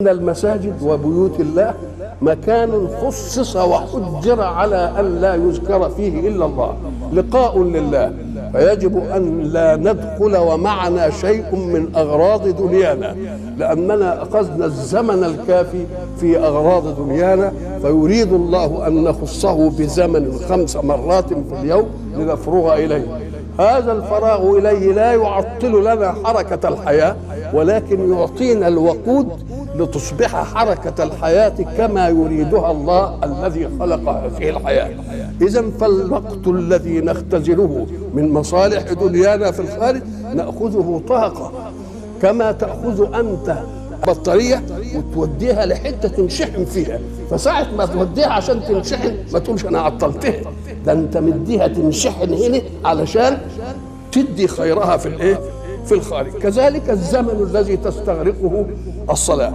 إن المساجد وبيوت الله مكان خصص وحجر على أن لا يذكر فيه إلا الله، لقاء لله، فيجب أن لا ندخل ومعنا شيء من أغراض دنيانا، لأننا أخذنا الزمن الكافي في أغراض دنيانا، فيريد الله أن نخصه بزمن 5 مرات في اليوم لنفرغ إليه. هذا الفراغ إليه لا يعطل لنا حركة الحياة، ولكن يعطينا الوقود لتصبح حركة الحياة كما يريدها الله الذي خلق فيه الحياة. إذن فالوقت الذي نختزله من مصالح دنيانا في الخارج نأخذه طاقة، كما تأخذ أنت بطارية وتوديها لحتة تنشحن فيها، فساعة ما توديها عشان تنشحن ما تقولش أنا عطلتها، ده أنت مديها تنشحن هنا علشان تدي خيرها في الإيه؟ في الخارج. كذلك الزمن الذي تستغرقه الصلاة.